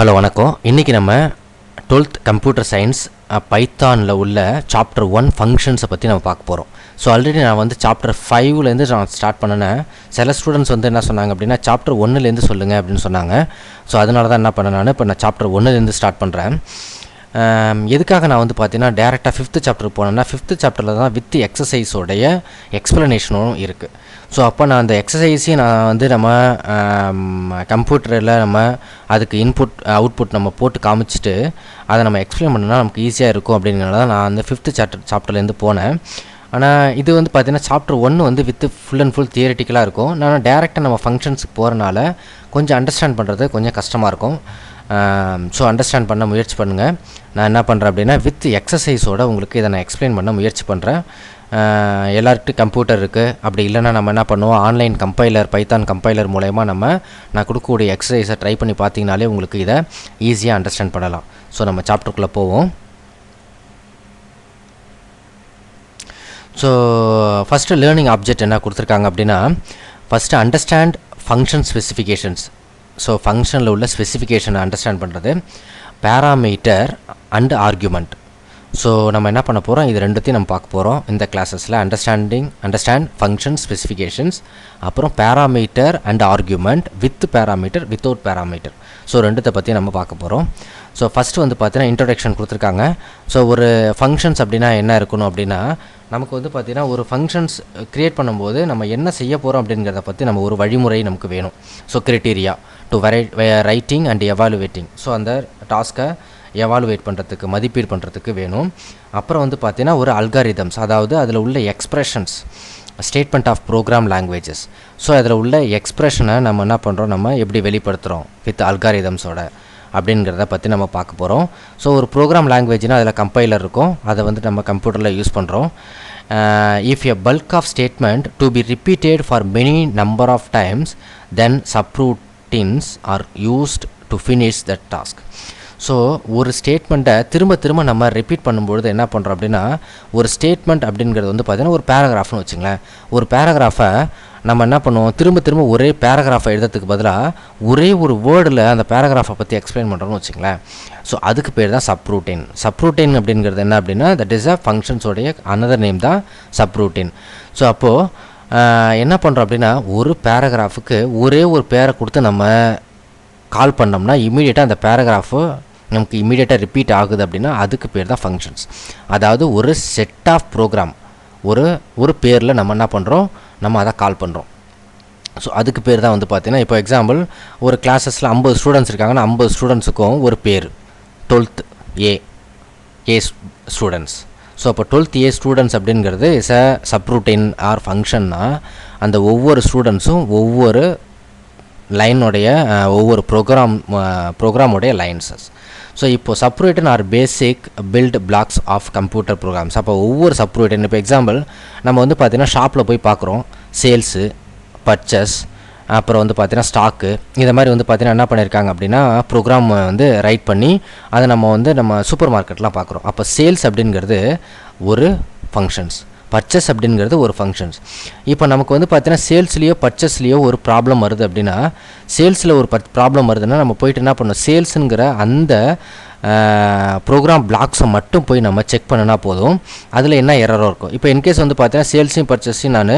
Hello வணக்கம். இன்றைக்கி நம்ம 12th கம்ப்யூட்டர் சயின்ஸ் பைத்தானில் உள்ள சாப்டர் 1 ஃபங்க்ஷன்ஸை பற்றி நம்ம பார்க்க போகிறோம். ஸோ ஆல்ரெடி நான் வந்து சாப்டர் 5லேருந்து நான் ஸ்டார்ட் பண்ணினேன். சில ஸ்டூடெண்ட்ஸ் வந்து என்ன சொன்னாங்க அப்படின்னா சாப்டர் 1லேருந்து சொல்லுங்கள் அப்படின்னு சொன்னாங்க. ஸோ அதனால தான் என்ன பண்ணேன் நான் இப்போ நான் சாப்டர் 1லேருந்து ஸ்டார்ட் பண்ணுறேன். எதுக்காக நான் வந்து பார்த்தீங்கன்னா டேரெக்டாக 5th சாப்டருக்கு போனேன்னா 5th சாப்டரில் தான் வித் எக்ஸசைஸோடைய எக்ஸ்ப்ளனேஷனும் இருக்குது. ஸோ அப்போ நான் அந்த எக்ஸசைஸையும் நான் வந்து நம்ம கம்ப்யூட்டரில் நம்ம அதுக்கு இன்புட் அவுட்புட் நம்ம போட்டு காமிச்சிட்டு அதை நம்ம எக்ஸ்பிளைன் பண்ணோன்னா நமக்கு ஈஸியாக இருக்கும் அப்படிங்கிறனால தான் நான் அந்த 5th சாப்டர்லேருந்து போனேன். ஆனால் இது வந்து பார்த்திங்கன்னா சாப்டர் 1 வந்து வித் ஃபுல் அண்ட் ஃபுல் தியரிட்டிக்கலாக இருக்கும். நான் டேரெக்டாக நம்ம ஃபங்க்ஷன்ஸுக்கு போகிறனால கொஞ்சம் அண்டர்ஸ்டாண்ட் பண்ணுறது கொஞ்சம் கஷ்டமாக இருக்கும். ஸோ அண்டர்ஸ்டாண்ட் பண்ண முயற்சி பண்ணுங்கள். நான் என்ன பண்ணுறேன் அப்படின்னா வித் எக்ஸசைஸோடு உங்களுக்கு இதை நான் எக்ஸ்பிளைன் பண்ண முயற்சி பண்ணுறேன். எல்லார்கிட்டும் கம்ப்யூட்டர் இருக்குது, அப்படி இல்லைன்னா நம்ம என்ன பண்ணுவோம் ஆன்லைன் கம்பைலர் பைத்தான் கம்பைலர் மூலயமா நான் கொடுக்கக்கூடிய எக்ஸசைஸை ட்ரை பண்ணி பார்த்தீங்கனாலே உங்களுக்கு இதை ஈஸியாக அண்டர்ஸ்டாண்ட் பண்ணலாம். ஸோ நம்ம சாப்டருக்குள்ளே போவோம். ஸோ ஃபஸ்ட்டு லேர்னிங் ஆப்ஜெக்ட் என்ன கொடுத்துருக்காங்க அப்படின்னா first understand function specifications. So ஃபங்க்ஷனில் உள்ள ஸ்பெசிஃபிகேஷனை அண்டர்ஸ்டாண்ட் பண்ணுறது, பேராமீட்டர் அண்ட் ஆர்குமெண்ட். ஸோ நம்ம என்ன பண்ண போகிறோம், இது ரெண்டுத்தையும் நம்ம பார்க்க போகிறோம் இந்த கிளாஸஸில். அண்டர்ஸ்டாண்ட் ஃபங்க்ஷன் ஸ்பெசிஃபிகேஷன்ஸ், அப்புறம் parameter and argument, with parameter without parameter. So ரெண்டுத்தை பற்றி நம்ம பார்க்க போகிறோம். ஸோ ஃபஸ்ட்டு வந்து பார்த்தீங்கன்னா இன்ட்ரொடக்ஷன் கொடுத்துருக்காங்க. ஸோ ஒரு ஃபங்க்ஷன்ஸ் அப்படின்னா என்ன இருக்கணும் அப்படின்னா நமக்கு வந்து பார்த்திங்கன்னா ஒரு ஃபங்க்ஷன்ஸ் க்ரியேட் பண்ணும்போது நம்ம என்ன செய்ய போகிறோம் அப்படிங்கிறத பற்றி நம்ம ஒரு வழிமுறை நமக்கு வேணும். So criteria to writing and evaluating. So அந்த டாஸ்க்கை எவாலுவேட் பண்ணுறதுக்கு மதிப்பீடு பண்ணுறதுக்கு வேணும். அப்புறம் வந்து பார்த்திங்கன்னா ஒரு அல்காரிதம்ஸ், அதாவது அதில் உள்ள expressions, statement of program languages. So அதில் உள்ள எக்ஸ்ப்ரெஷனை நம்ம என்ன பண்ணுறோம், நம்ம எப்படி வெளிப்படுத்துகிறோம் வித் அல்காரிதம்ஸோட அப்படிங்கிறத பற்றி நம்ம பார்க்க போகிறோம். ஸோ ஒரு ப்ரோக்ராம் லாங்குவேஜ்னால் அதில் கம்பைலர் இருக்கும், அதை வந்து நம்ம கம்ப்யூட்டரில் யூஸ் பண்ணுறோம். If a bulk of statement to be repeated for many number of times then subroutines are used to finish that task. So ஒரு ஸ்டேட்மெண்ட்டை திரும்ப நம்ம ரிப்பீட் பண்ணும்பொழுது என்ன பண்ணுறோம் அப்படின்னா ஒரு ஸ்டேட்மெண்ட் அப்படிங்கிறது வந்து பார்த்திங்கன்னா ஒரு பேராகிராஃப்னு வச்சுங்களேன். ஒரு பேராகிராஃபை நம்ம என்ன பண்ணுவோம், திரும்ப ஒரே பேராகிராஃபை எழுதுறதுக்கு பதிலாக ஒரே ஒரு வேர்டில் அந்த பேராகிராஃபை பற்றி எக்ஸ்பிளைன் பண்ணுறோன்னு வச்சுங்களேன். ஸோ அதுக்கு பேர் தான் சப்ரூட்டின். சப்ரூட்டின் அப்படிங்கிறது என்ன அப்படின்னா தட் இஸ் அ ஃபங்க்ஷன்ஸோடைய அனதர் நேம் தான் சப்ரூட்டின். ஸோ அப்போது என்ன பண்ணுறோம் அப்படின்னா ஒரு பேராகிராஃபுக்கு ஒரே ஒரு பேரை கொடுத்து நம்ம கால் பண்ணோம்னா இமீடியட்டாக அந்த பேராகிராஃபு நமக்கு இமீடியட்டாக ரிப்பீட் ஆகுது அப்படின்னா அதுக்கு பேர் தான் ஃபங்க்ஷன்ஸ். அதாவது ஒரு செட் ஆஃப் ப்ரோக்ராம் ஒரு பேரில் நம்ம என்ன பண்ணுறோம், நம்ம அதை கால் பண்ணுறோம். ஸோ அதுக்கு பேர் தான் வந்து பார்த்திங்கன்னா இப்போ எக்ஸாம்பிள் ஒரு கிளாஸஸில் 50 ஸ்டூடெண்ட்ஸ் இருக்காங்கன்னா 50 ஸ்டூடெண்ட்ஸுக்கும் ஒரு பேர் 12th ஏ ஸ்டூடெண்ட்ஸ். ஸோ அப்போ 12th ஏ ஸ்டூடெண்ட்ஸ் அப்படிங்கிறது இஸ் அ சப்ரூட்டின் ஆர் ஃபங்க்ஷன்னா அந்த ஒவ்வொரு ஸ்டூடெண்ட்ஸும் ஒவ்வொரு லைனுடைய ஒவ்வொரு ப்ரோக்ராமுடைய லைன்ஸஸ். ஸோ இப்போது subroutine are basic build blocks of computer programs. அப்போ ஒவ்வொரு சப்ரூட்டின் இப்போ எக்ஸாம்பிள் நம்ம வந்து பார்த்திங்கன்னா ஷாப்பில் போய் பார்க்குறோம், சேல்ஸு, பர்ச்சஸ், அப்புறம் வந்து பார்த்திங்கன்னா ஸ்டாக்கு, இதை மாதிரி வந்து பார்த்திங்கன்னா என்ன பண்ணியிருக்காங்க அப்படின்னா ப்ரோக்ராம் வந்து ரைட் பண்ணி அதை நம்ம சூப்பர் மார்க்கெட்லாம் பார்க்குறோம். அப்போ சேல்ஸ் அப்படிங்கிறது ஒரு ஃபங்க்ஷன்ஸ், பர்ச்சஸ் அப்படிங்கிறது ஒரு ஃபங்க்ஷன்ஸ். இப்போ நமக்கு வந்து பார்த்தீங்கன்னா சேல்ஸ்லேயோ பர்ச்சஸ்லேயோ ஒரு ப்ராப்ளம் வருது அப்படின்னா சேல்ஸில் ஒரு ப்ராப்ளம் வருதுன்னா நம்ம போய்ட்டு என்ன பண்ணோம், சேல்ஸுங்கிற அந்த ப்ரோக்ராம் பிளாக்ஸை மட்டும் போய் நம்ம செக் பண்ணினா போதும், அதில் என்ன எரரோ இருக்கும். இப்போ இன்கேஸ் வந்து பார்த்தீங்கன்னா சேல்ஸையும் பர்ச்சஸையும் நான்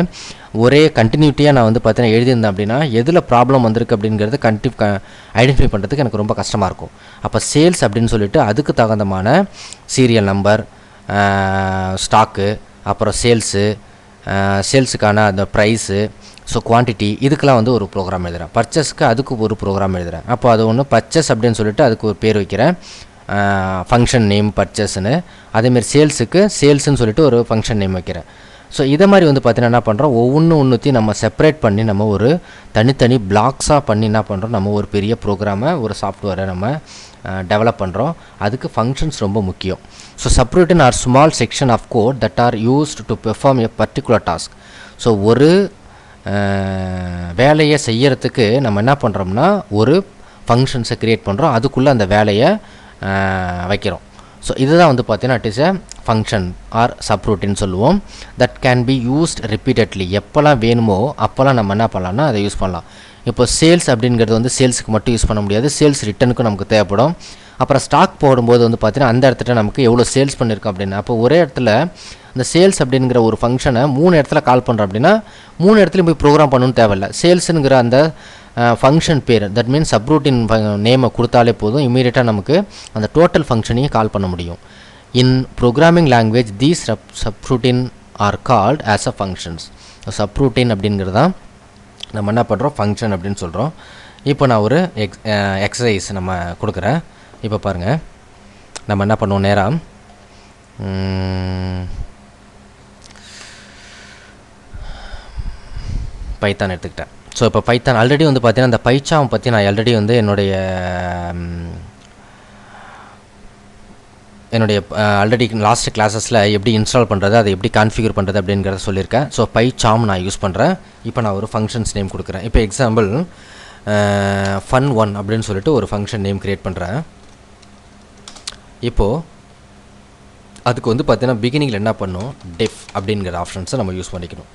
ஒரே கண்டினியூட்டியாக நான் வந்து பார்த்தீங்கன்னா எழுதியிருந்தேன் அப்படின்னா எதில் ப்ராப்ளம் வந்திருக்கு அப்படிங்கிறது ஐடென்டிஃபை பண்ணுறதுக்கு எனக்கு ரொம்ப கஷ்டமாக இருக்கும். அப்போ சேல்ஸ் அப்படின்னு சொல்லிட்டு அதுக்கு தகுந்தமான சீரியல் நம்பர், ஸ்டாக்கு, அப்புறம் சேல்ஸுக்கான அந்த ப்ரைஸு, ஸோ குவான்டிட்டி, இதுக்கெலாம் வந்து ஒரு ப்ரோக்ராம் எழுதுகிறேன். பர்ச்சஸ்க்கு அதுக்கு ஒரு ப்ரோக்ராம் எழுதுகிறேன். அப்போ அது ஒன்று பர்ச்சஸ் அப்படின்னு சொல்லிட்டு அதுக்கு ஒரு பேர் வைக்கிறேன், ஃபங்க்ஷன் நேம் பர்ச்சஸ்ன்னு. அதேமாரி சேல்ஸுன்னு சொல்லிட்டு ஒரு ஃபங்க்ஷன் நேம் வைக்கிறேன். ஸோ இதை மாதிரி வந்து பார்த்தீங்கன்னா என்ன பண்ணுறோம், ஒவ்வொன்றையும் நம்ம செப்பரேட் பண்ணி நம்ம ஒரு தனித்தனி பிளாக்ஸாக பண்ணி என்ன பண்ணுறோம், நம்ம ஒரு பெரிய ப்ரோக்ராமை ஒரு சாஃப்ட்வேரை நம்ம டெவலப் பண்ணுறோம். அதுக்கு ஃபங்க்ஷன்ஸ் ரொம்ப முக்கியம். So subroutine are small section of code that are used to perform a particular task. So ஒரு வேலையை செய்யறதுக்கு நம்ம என்ன பண்ணுறோம்னா ஒரு ஃபங்க்ஷன்ஸை க்ரியேட் பண்ணுறோம், அதுக்குள்ளே அந்த வேலையை வைக்கிறோம். ஸோ இதுதான் வந்து பார்த்தீங்கன்னா it is a function or சப்ரூட்டின்னு சொல்லுவோம். That can be used repeatedly. எப்போல்லாம் வேணுமோ அப்போல்லாம் நம்ம என்ன பண்ணலாம்னா அதை யூஸ் பண்ணலாம். இப்போ சேல்ஸ் அப்படிங்கிறது வந்து சேல்ஸுக்கு மட்டும் யூஸ் பண்ண முடியாது, சேல்ஸ் ரிட்டனுக்கும் நமக்கு தேவைப்படும். அப்புறம் ஸ்டாக் போடும்போது வந்து பார்த்தீங்கன்னா அந்த இடத்துல நமக்கு எவ்வளோ சேல்ஸ் பண்ணியிருக்கோம் அப்படின்னா, அப்போ ஒரே இடத்துல இந்த சேல்ஸ் அப்படிங்கிற ஒரு ஃபங்க்ஷனை 3 இடத்துல கால் பண்ணுறோம் அப்படின்னா 3 இடத்துலையும் போய் ப்ரோக்ராம் பண்ணணும்னு தேவையில்லை. சேல்ஸுங்கிற அந்த ஃபங்க்ஷன் பேர், தட் மீன்ஸ் சப்ரூட்டின் நேமை கொடுத்தாலே போதும், இமீடியட்டாக நமக்கு அந்த டோட்டல் ஃபங்க்ஷனையும் கால் பண்ண முடியும். In programming language these subroutine are called as a functions. Subroutine அப்படிங்கிறது தான் நம்ம என்ன பண்ணுறோம், ஃபங்க்ஷன் அப்படின்னு சொல்கிறோம். இப்போ நான் ஒரு எக்ஸசைஸ் நம்ம கொடுக்குறேன். இப்போ பாருங்கள், நம்ம என்ன பண்ணுவோம், நேராக பைத்தான் எடுத்துக்கிட்டேன். ஸோ இப்போ பைத்தான் ஆல்ரெடி வந்து பார்த்தீங்கன்னா அந்த பைச்சாம் பற்றி நான் ஆல்ரெடி வந்து என்னுடைய ஆல்ரெடி லாஸ்ட் கிளாஸஸில் எப்படி இன்ஸ்டால் பண்ணுறது, அதை எப்படி கான்ஃபிகர் பண்ணுறது அப்படிங்கிறத சொல்லியிருக்கேன். ஸோ பைச்சாம் நான் யூஸ் பண்ணுறேன். இப்போ நான் ஒரு ஃபங்க்ஷன்ஸ் நேம் கொடுக்குறேன். இப்போ எக்ஸாம்பிள் fun1 அப்படின்னு சொல்லிட்டு ஒரு ஃபங்க்ஷன் நேம் க்ரியேட் பண்ணுறேன். இப்போது அதுக்கு வந்து பார்த்தீங்கன்னா பிகினிங்கில் என்ன பண்ணணும், டெஃப் அப்படிங்கிற ஆப்ஷன்ஸை நம்ம யூஸ் பண்ணிக்கணும்.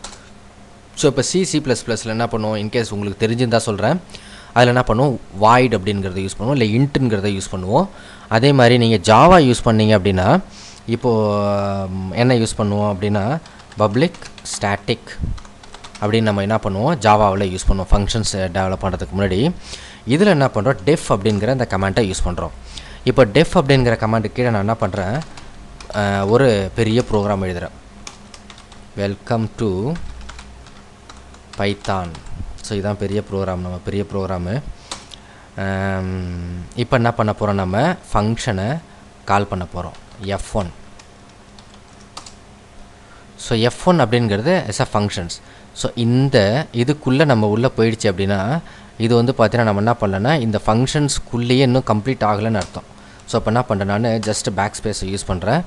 ஸோ இப்போ C++ல் என்ன பண்ணுவோம், இன்கேஸ் உங்களுக்கு தெரிஞ்சிருந்தால் சொல்கிறேன், அதில் என்ன பண்ணுவோம், வாய்ட் அப்படிங்கிறத யூஸ் பண்ணுவோம், இல்லை இன்ட்டுங்கிறத யூஸ் பண்ணுவோம். அதே மாதிரி நீங்கள் ஜாவா யூஸ் பண்ணீங்க அப்படின்னா இப்போது என்ன யூஸ் பண்ணுவோம் அப்படின்னா பப்ளிக் ஸ்டாட்டிக் அப்படின்னு நம்ம என்ன பண்ணுவோம், ஜாவாவில் யூஸ் பண்ணுவோம் ஃபங்க்ஷன்ஸ் டெவலப் பண்ணுறதுக்கு முன்னாடி. இதில் என்ன பண்ணுறோம், டெஃப் அப்படிங்கிற அந்த கமாண்டை யூஸ் பண்ணுறோம். இப்போ டெஃப் அப்படிங்கிற கமாண்டு கீழே நான் என்ன பண்ணுறேன், ஒரு பெரிய ப்ரோக்ராம் எழுதுகிறேன், வெல்கம் டு பைத்தான். ஸோ இதுதான் பெரிய ப்ரோக்ராம், நம்ம பெரிய ப்ரோக்ராமு. இப்போ என்ன பண்ண போகிறோம், நம்ம ஃபங்க்ஷனை கால் பண்ண போகிறோம், F1. ஸோ F1 அப்படிங்கிறது எஸ் அ ஃபங்க்ஷன்ஸ். ஸோ இதுக்குள்ளே நம்ம உள்ளே போயிடுச்சு அப்படின்னா இது வந்து பார்த்தீங்கன்னா நம்ம என்ன பண்ணலன்னா இந்த ஃபங்க்ஷன்ஸ்குள்ளேயே இன்னும் கம்ப்ளீட் ஆகலைன்னு அர்த்தம். ஸோ இப்போ என்ன பண்ணுறேன், நான் ஜஸ்ட் பேக் ஸ்பேஸை யூஸ் பண்ணுறேன்.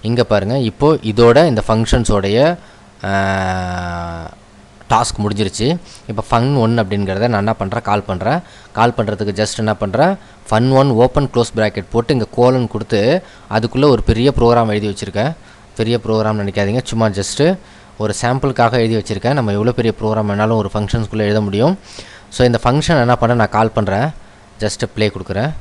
இங்கே பாருங்கள், இப்போது இதோட இந்த ஃபங்க்ஷன்ஸோடைய டாஸ்க் முடிஞ்சிருச்சு. இப்போ fun1 அப்படிங்கிறத நான் என்ன பண்ணுறேன், கால் பண்ணுறதுக்கு ஜஸ்ட் என்ன பண்ணுறேன், fun1 ஓப்பன் க்ளோஸ் ப்ராக்கெட் போட்டு இங்கே கோலன் கொடுத்து அதுக்குள்ளே ஒரு பெரிய ப்ரோக்ராம் எழுதி வச்சுருக்கேன். பெரிய ப்ரோக்ராம் நினைக்காதீங்க, சும்மா ஜஸ்ட்டு ஒரு சாம்பிளுக்காக எழுதி வச்சுருக்கேன். நம்ம எவ்வளோ பெரிய ப்ரோக்ராம் வேணாலும் ஒரு ஃபங்க்ஷன்ஸ்குள்ளே எழுத முடியும். ஸோ இந்த ஃபங்க்ஷன் என்ன பண்ண, நான் கால் பண்ணுறேன், ஜஸ்ட்டு ப்ளே கொடுக்குறேன்.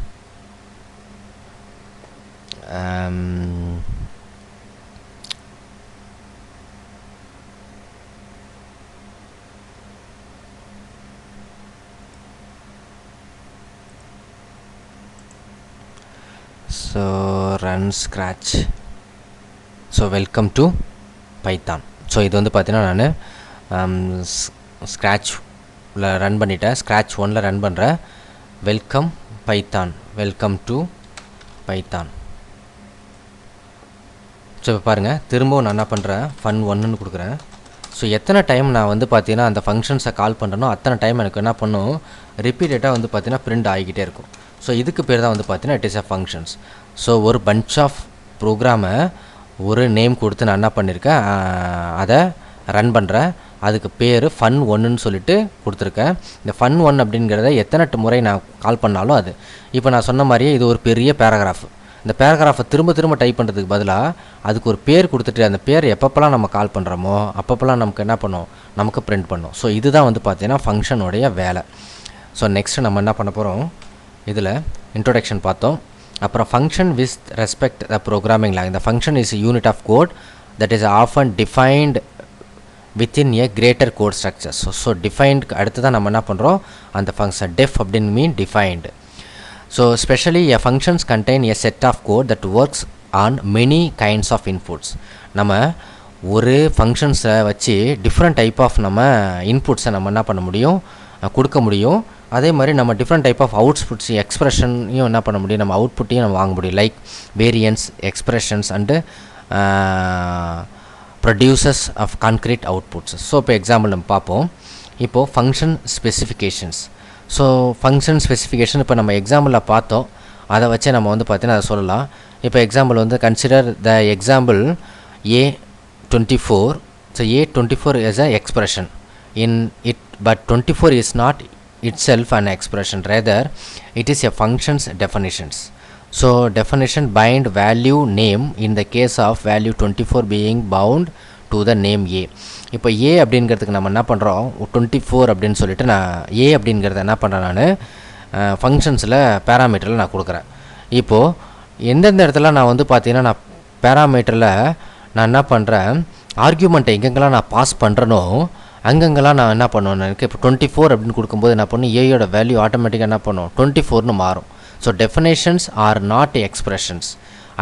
So run scratch. So welcome to Python. So இது வந்து பார்த்தீங்கன்னா நான் ஸ்க்ராட்சில் ரன் பண்ணிட்டேன், ஸ்க்ராட்ச் 1ல் ரன் பண்ணுறேன். Welcome Python, welcome to Python. So இப்போ பாருங்கள், திரும்பவும் நான் என்ன பண்ணுறேன், fun1ன்னு கொடுக்குறேன். ஸோ எத்தனை டைம் நான் வந்து பார்த்தீங்கன்னா அந்த ஃபங்க்ஷன்ஸை கால் பண்ணுறனோ அத்தனை டைம் எனக்கு என்ன பண்ணும், ரிப்பீட்டடாக வந்து பார்த்தீங்கன்னா பிரிண்ட் ஆகிக்கிட்டே இருக்கும். ஸோ இதுக்கு பேர் தான் வந்து பார்த்தீங்கன்னா it is a functions. So ஒரு பஞ்ச் ஆஃப் ப்ரோக்ராமை ஒரு நேம் கொடுத்து நான் என்ன பண்ணியிருக்கேன், அதை ரன் பண்ணுறேன். அதுக்கு பேர் fun1ன்னு சொல்லிட்டு கொடுத்துருக்கேன். இந்த fun1 அப்படிங்கிறத எத்தனை முறை நான் கால் பண்ணாலும் அது, இப்போ நான் சொன்ன மாதிரியே இது ஒரு பெரிய பேராகிராஃப். இந்த பேராகிராஃபை திரும்ப டைப் பண்ணுறதுக்கு பதிலாக அதுக்கு ஒரு பேர் கொடுத்துட்டு அந்த பேர் எப்பப்பெல்லாம் நம்ம கால் பண்ணுறோமோ அப்பப்பெல்லாம் நமக்கு என்ன பண்ணும், நமக்கு பிரிண்ட் பண்ணும். ஸோ இதுதான் வந்து பார்த்தீங்கன்னா ஃபங்க்ஷனுடைய வேலை. ஸோ நெக்ஸ்ட்டு நம்ம என்ன பண்ண போகிறோம், இதில் இன்ட்ரோடக்ஷன் பார்த்தோம். அப்புறம் function with respect the programming language. இந்த function is unit of code that is often defined within a greater code structure. So டிஃபைன்டுக்கு அடுத்து தான் நம்ம என்ன பண்ணுறோம், அந்த ஃபங்க்ஷன் டெஃப் அப்படின்னு mean defined. So specially a functions contain a set of code that works on many kinds of inputs. நம்ம ஒரு ஃபங்க்ஷன்ஸை வச்சு டிஃப்ரெண்ட் டைப் ஆஃப் நம்ம இன்புட்ஸை நம்ம என்ன பண்ண முடியும், கொடுக்க முடியும். அதே மாதிரி நம்ம டிஃப்ரெண்ட் டைப் ஆஃப் அவுட்புட்ஸ் எக்ஸ்ப்ரெஷனையும் என்ன பண்ண முடியும், நம்ம அவுட்புட்டையும் நம்ம வாங்க முடியும். Like variance, expressions and producers of concrete outputs. So இப்போ எக்ஸாம்பிள் நம்ம பார்ப்போம். இப்போது function specifications. So function specification இப்போ நம்ம எக்ஸாம்பிளில் பார்த்தோம், அதை வச்சு நம்ம வந்து பார்த்தீங்கன்னா அதை சொல்லலாம். இப்போ எக்ஸாம்பிள் வந்து consider the example A24. So A24 is a expression in it, but 24 is not itself an expression, rather it is a function's definitions. So definition bind value name in the case of value 24 being bound to the name A. இப்போ ஏ அப்படிங்கிறதுக்கு நம்ம என்ன பண்ணுறோம் 24 அப்படின்னு சொல்லிட்டு நான் ஏ அப்படிங்கிறத என்ன பண்ணுறேன் நான் ஃபங்க்ஷன்ஸில் பேராமீட்டரில் நான் கொடுக்குறேன். இப்போது எந்தெந்த இடத்துல நான் வந்து பார்த்தீங்கன்னா நான் பேராமீட்டரில் நான் என்ன பண்ணுறேன் ஆர்கியூமெண்ட்டை எங்கெங்கெல்லாம் நான் பாஸ் பண்ணுறனோ அங்கங்கெல்லாம் நான் என்ன பண்ணுவேன் எனக்கு இப்போ 24 அப்படின்னு கொடுக்கும்போது என்ன பண்ணும் ஏயோட வேல்யூ ஆட்டோமேட்டிக்காக என்ன பண்ணும் 24ன்னு மாறும். So definitions are not expressions.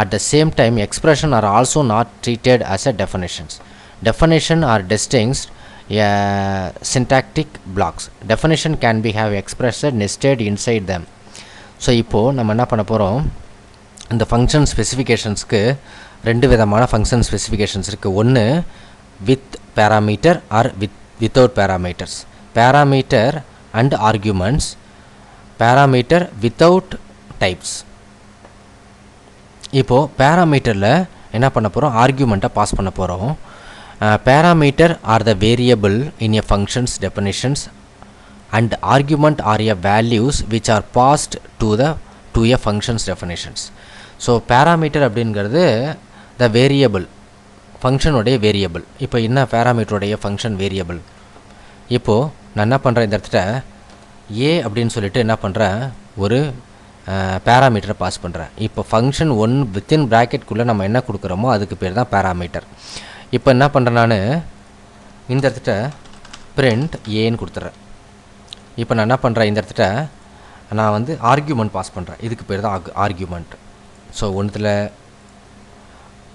At the same time, expression are also not treated as a definitions. Definition are distinct syntactic blocks. Definition can be have expressed nested inside them. So இப்போ நம்ம என்ன பண்ண போகிறோம் இந்த function ஸ்பெசிஃபிகேஷன்ஸ்க்கு ரெண்டு விதமான function specifications இருக்குது. ஒன்று with parameter or without parameters. Parameter and arguments. Parameter without types. இப்போது பேராமீட்டரில் என்ன பண்ண போகிறோம் ஆர்கியூமெண்ட்டை பாஸ் பண்ண போகிறோம். Parameter are the variable in a functions definitions and argument are a values which are passed to a functions definitions. So parameter அப்படிங்கிறது the variable ஃபங்க்ஷனுடைய variable. இப்போ என்ன பேராமீட்டருடைய ஃபங்க்ஷன் வேரியபிள். இப்போது நான் என்ன பண்ணுறேன் இந்த இடத்துல ஏ அப்படின்னு சொல்லிட்டு என்ன பண்ணுறேன் ஒரு பேராமீட்டரை பாஸ் பண்ணுறேன். இப்போ ஃபங்க்ஷன் 1 வித்தின் ப்ராக்கெட்குள்ளே நம்ம என்ன கொடுக்குறோமோ அதுக்கு பேர் தான் பேராமீட்டர். இப்போ என்ன பண்ணுறேன் நான் இந்த இடத்துல பிரிண்ட் ஏன்னு கொடுத்துட்றேன். இப்போ நான் என்ன பண்ணுறேன் இந்த இடத்துல நான் வந்து ஆர்கியூமெண்ட் பாஸ் பண்ணுறேன். இதுக்கு பேர் தான் ஆர்கியூமெண்ட். ஸோ ஒன்றுத்தில்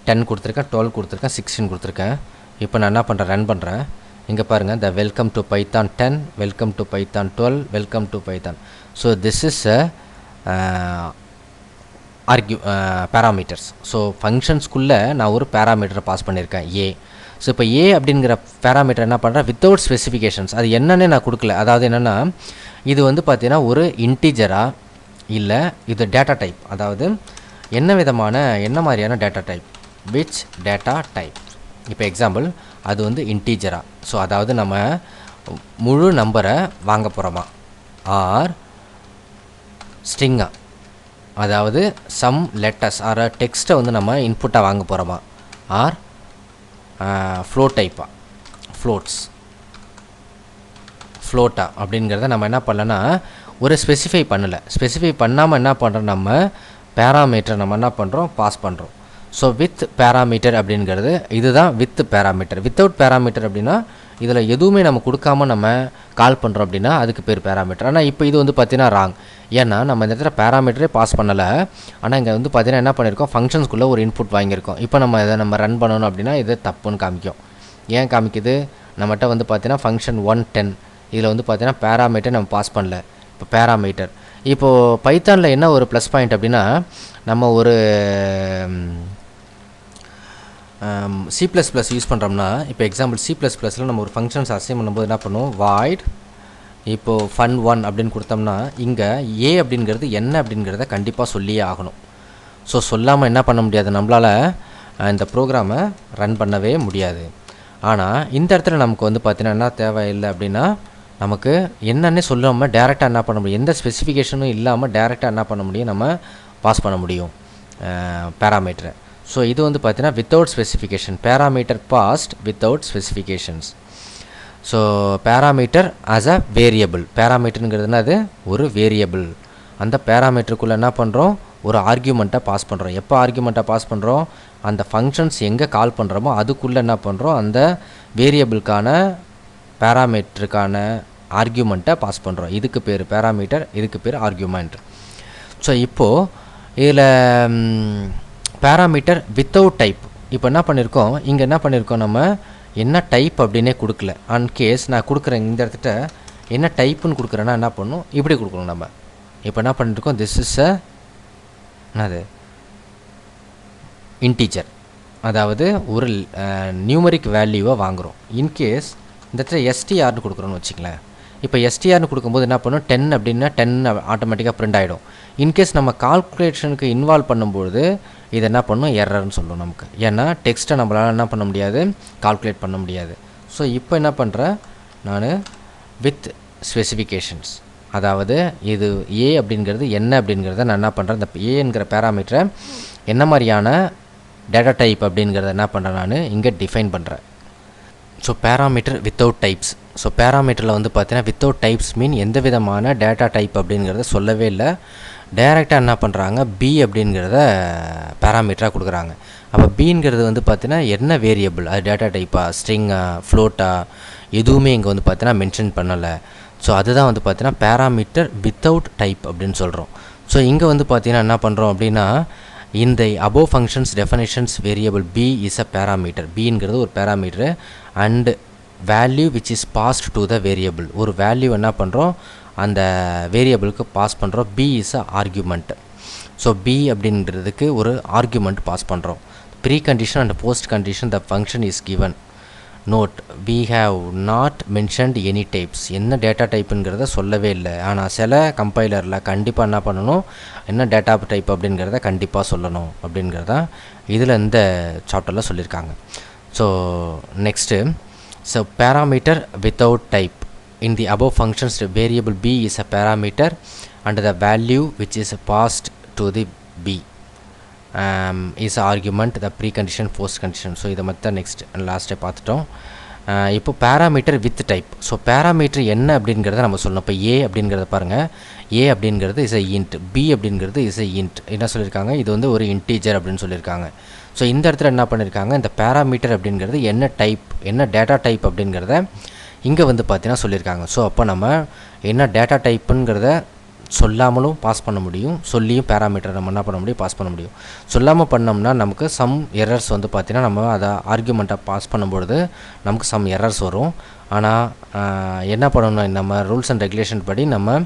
10 கொடுத்துருக்கேன், 12 கொடுத்துருக்கேன், 16 கொடுத்துருக்கேன். இப்போ நான் என்ன பண்ணுறேன் ரன் பண்ணுறேன். இங்கே பாருங்கள் the welcome to Python 10, welcome to Python 12, welcome to Python. So this is parameters. So ஃபங்க்ஷன்ஸ்குள்ளே நான் ஒரு பேராமீட்டரை பாஸ் பண்ணியிருக்கேன் ஏ. ஸோ இப்போ ஏ அப்படிங்கிற பேராமீட்டர் என்ன பண்ணுறேன் வித்தவுட் ஸ்பெசிஃபிகேஷன்ஸ். அது என்னன்னே நான் கொடுக்கல. அதாவது என்னென்னா இது வந்து பார்த்தீங்கன்னா ஒரு இன்டீஜரா இல்லை இது டேட்டா டைப். அதாவது என்ன மாதிரியான data type which data type. இப்போ எக்ஸாம்பிள் அது வந்து இன்டீஜரா. ஸோ அதாவது நம்ம முழு நம்பரை வாங்க போகிறோமா ஆர் ஸ்ட்ரிங்கா, அதாவது சம் லெட்டர்ஸ் ஆர் டெக்ஸ்ட்டை வந்து நம்ம இன்புட்டாக வாங்க போகிறோமா ஆர் ஃப்ளோட் டைப்பாக ஃப்ளோட்டா அப்படிங்கிறத நம்ம என்ன பண்ணலன்னா ஒரு ஸ்பெசிஃபை பண்ணலை. ஸ்பெசிஃபை பண்ணாமல் என்ன பண்ணுறோம் நம்ம பேராமீட்டர் நம்ம என்ன பண்ணுறோம் பாஸ் பண்ணுறோம். ஸோ வித் பேராமீட்டர் அப்படிங்கிறது இதுதான் வித் பேராமீட்டர். வித்தவுட் பேராமீட்டர் அப்படின்னா இதில் எதுவுமே நம்ம கொடுக்காம நம்ம கால் பண்ணுறோம் அப்படின்னா அதுக்கு பேர் பேராமீட்டர். ஆனால் இப்போ இது வந்து பார்த்தீங்கன்னா ராங். ஏன்னா நம்ம இந்த இடத்துல பேராமீட்டரே பாஸ் பண்ணலை. ஆனால் இங்கே வந்து பார்த்தீங்கன்னா என்ன பண்ணியிருக்கோம் ஃபங்க்ஷன்ஸ்குள்ளே ஒரு இன்புட் வாங்கியிருக்கோம். இப்போ நம்ம இதை நம்ம ரன் பண்ணணும் அப்படின்னா இது தப்புன்னு காமிக்கும். ஏன் காமிக்குது நம்மகிட்ட வந்து பார்த்தீங்கன்னா ஃபங்க்ஷன் 110 இதில் வந்து பார்த்தீங்கன்னா பேராமீட்டர் நம்ம பாஸ் பண்ணல. இப்போ பேராமீட்டர் இப்போது பைத்தானில் என்ன ஒரு ப்ளஸ் பாயிண்ட் அப்படின்னா நம்ம ஒரு C++ யூஸ் பண்ணுறோம்னா இப்போ எக்ஸாம்பிள் C++ல் நம்ம ஒரு ஃபங்க்ஷன்ஸ் அசைன் பண்ணும்போது என்ன பண்ணுவோம் void இப்போது fun1 அப்படின்னு கொடுத்தோம்னா இங்கே ஏ அப்படிங்கிறது என்ன அப்படிங்கிறத கண்டிப்பாக சொல்லியே ஆகணும். ஸோ சொல்லாமல் என்ன பண்ண முடியாது நம்மளால் இந்த ப்ரோக்ராமை ரன் பண்ணவே முடியாது. ஆனால் இந்த இடத்துல நமக்கு வந்து பார்த்தீங்கன்னா என்ன தேவையில்லை அப்படின்னா நமக்கு என்னன்னே சொல்லாமல் டேரெக்டாக என்ன பண்ண முடியும், எந்த ஸ்பெசிஃபிகேஷனும் இல்லாமல் டேரெக்டாக என்ன பண்ண முடியும் நம்ம பாஸ் பண்ண முடியும் பேராமீட்டரை. ஸோ இது வந்து பார்த்தீங்கன்னா without specification parameter passed without specifications. So parameter as a variable. பேராமீட்டருங்கிறதுனா அது ஒரு வேரியபிள். அந்த பேராமீட்டருக்குள்ளே என்ன பண்ணுறோம் ஒரு ஆர்கியூமெண்ட்டை பாஸ் பண்ணுறோம். எப்போ ஆர்கியூமெண்ட்டை பாஸ் பண்ணுறோம் அந்த ஃபங்க்ஷன்ஸ் எங்கே கால் பண்ணுறோமோ அதுக்குள்ளே என்ன பண்ணுறோம் அந்த வேரியபிளுக்கான பேராமீட்டருக்கான ஆர்கியூமெண்ட்டை பாஸ் பண்ணுறோம். இதுக்கு பேர் பேராமீட்டர், இதுக்கு பேர் ஆர்கியூமெண்ட். ஸோ இப்போது இதில் பேராமீட்டர் வித்தவுட் டைப். இப்போ என்ன பண்ணியிருக்கோம் இங்கே என்ன பண்ணியிருக்கோம் நம்ம என்ன டைப் அப்படின்னே கொடுக்கல. அன்கேஸ் நான் கொடுக்குறேன் இந்த இடத்துல என்ன டைப்புன்னு கொடுக்குறேன்னா என்ன பண்ணணும் இப்படி கொடுக்கணும் நம்ம. இப்போ என்ன பண்ணியிருக்கோம் திஸ் இஸ் என்னது இன்டீஜர், அதாவது ஒரு நியூமரிக் வேல்யூவை வாங்குகிறோம். இன்கேஸ் இந்த இடத்துல எஸ்டிஆர்னு கொடுக்குறோன்னு வச்சுங்களேன். இப்போ எஸ்டிஆர்னு கொடுக்கும்போது என்ன பண்ணும் 10 அப்படின்னா 10 ஆட்டோமேட்டிக்காக பிரிண்ட் ஆகிடும். இன்கேஸ் நம்ம கால்குலேஷனுக்கு இன்வால்வ் பண்ணும்போது இது என்ன பண்ணும் எரர்னு சொல்லும் நமக்கு. ஏன்னா டெக்ஸ்ட்டை நம்மளால் என்ன பண்ண முடியாது கால்குலேட் பண்ண முடியாது. ஸோ இப்போ என்ன பண்ணுறேன் நான் வித் ஸ்பெசிஃபிகேஷன்ஸ், அதாவது இது ஏ அப்படிங்கிறது என்ன அப்படிங்கிறத நான் என்ன பண்ணுறேன் இந்த ஏங்கிற பேராமீட்டரை என்ன மாதிரியான டேட்டா டைப் அப்படிங்கிறத என்ன பண்ணுறேன் நான் இங்கே டிஃபைன் பண்ணுறேன். So parameter without types. So பேராமீட்டரில் வந்து பார்த்தீங்கன்னா வித்தவுட் டைப்ஸ் மீன் எந்த விதமான டேட்டா டைப் அப்படிங்கிறத சொல்லவே இல்லை. டைரெக்டாக என்ன பண்ணுறாங்க, பி அப்படிங்கிறத பேராமீட்டராக கொடுக்குறாங்க. அப்போ பிங்கிறது வந்து பார்த்தீங்கன்னா என்ன வேரியபிள், அது டேட்டா டைப்பாக, ஸ்ட்ரிங்கா, ஃப்ளோட்டா, எதுவுமே இங்கே வந்து பார்த்தீங்கன்னா மென்ஷன் பண்ணலை. ஸோ அதுதான் வந்து பார்த்தீங்கன்னா பேராமீட்டர் வித்தவுட் டைப் அப்படின்னு சொல்கிறோம். ஸோ இங்கே வந்து பார்த்தீங்கன்னா என்ன பண்ணுறோம் அப்படின்னா, இந்த above functions definitions variable b is a parameter. bங்கிறது ஒரு parameter and value which is passed to the variable. ஒரு வேல்யூ என்ன பண்ணுறோம், அந்த வேரியபிளுக்கு பாஸ் பண்ணுறோம். b is a argument. So b அப்படின்றதுக்கு ஒரு ஆர்குமெண்ட் பாஸ் பண்ணுறோம். Precondition and postcondition the function is given. Note, we have not mentioned any types. என்ன டேட்டா டைப்புங்கிறத சொல்லவே இல்லை. ஆனால் சில கம்பைலரில் கண்டிப்பாக என்ன பண்ணணும், என்ன டேட்டா டைப் அப்படிங்கிறத கண்டிப்பாக சொல்லணும் அப்படிங்கிறத இதில் இந்த சாப்டரில் சொல்லியிருக்காங்க. So next, so parameter without type. In the above functions the variable b is a parameter and the value which is passed to the b is a argument, the precondition, post condition. So இதை மற்ற next லாஸ்ட்டே பார்த்துட்டோம். இப்போ parameter with type. So parameter என்ன அப்படிங்கிறத நம்ம சொல்லணும். இப்போ ஏ அப்படிங்கிறத பாருங்கள், ஏ அப்படிங்கிறது இஸ் எ இன்ட், பி அப்படிங்கிறது இஸ் எ இன்ட். என்ன சொல்லியிருக்காங்க, இது வந்து ஒரு இன்டீஜர் அப்படின்னு சொல்லியிருக்காங்க. ஸோ இந்த இடத்துல என்ன பண்ணியிருக்காங்க, இந்த பேராமீட்டர் அப்படிங்கிறது என்ன டைப், என்ன டேட்டா டைப் அப்படிங்கிறத இங்கே வந்து பார்த்தீங்கன்னா சொல்லியிருக்காங்க. ஸோ அப்போ நம்ம என்ன டேட்டா டைப்புங்கிறத சொல்லாமலும் பாஸ் பண்ண முடியும், சொல்லியும் பேராமீட்டர் நம்ம என்ன பண்ண முடியும், பாஸ் பண்ண முடியும். சொல்லாமல் பண்ணோம்னா நமக்கு சம் எரர்ஸ் வந்து பார்த்திங்கன்னா நம்ம அதை ஆர்குமெண்ட்டாக பாஸ் பண்ணும்பொழுது நமக்கு சம் எரர்ஸ் வரும். ஆனால் என்ன பண்ணணும்னா, நம்ம ரூல்ஸ் அண்ட் ரெகுலேஷன் படி நம்ம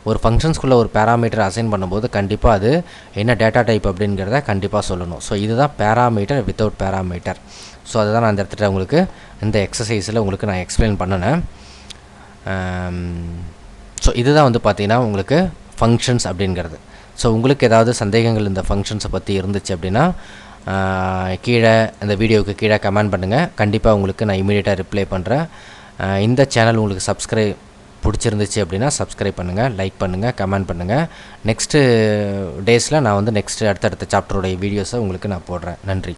ஒரு ஃபங்க்ஷன்ஸ்குள்ளே ஒரு பேராமீட்டர் அசைன் பண்ணும்போது கண்டிப்பாக அது என்ன டேட்டா டைப் அப்படிங்கிறத கண்டிப்பாக சொல்லணும். ஸோ இதுதான் பேராமீட்டர் வித்தவுட் பேராமீட்டர். ஸோ அதுதான் நான் இந்த இடத்துல உங்களுக்கு இந்த எக்ஸசைஸில் உங்களுக்கு நான் எக்ஸ்பிளைன் பண்ணினேன். ஸோ இதுதான் வந்து பார்த்திங்கன்னா உங்களுக்கு ஃபங்க்ஷன்ஸ் அப்படிங்கிறது. ஸோ உங்களுக்கு ஏதாவது சந்தேகங்கள் இந்த ஃபங்க்ஷன்ஸை பற்றி இருந்துச்சு அப்படின்னா கீழே இந்த வீடியோவுக்கு கீழே கமெண்ட் பண்ணுங்கள். கண்டிப்பாக உங்களுக்கு நான் இமீடியட்டாக ரிப்ளை பண்ணுறேன். இந்த சேனல் உங்களுக்கு சப்ஸ்கிரைப் பிடிச்சிருந்துச்சு அப்படின்னா சப்ஸ்கிரைப் பண்ணுங்கள், லைக் பண்ணுங்கள், கமெண்ட் பண்ணுங்கள். நெக்ஸ்ட்டு டேஸில் நான் வந்து அடுத்தடுத்த சாப்டருடைய வீடியோஸை உங்களுக்கு நான் போடுறேன். நன்றி.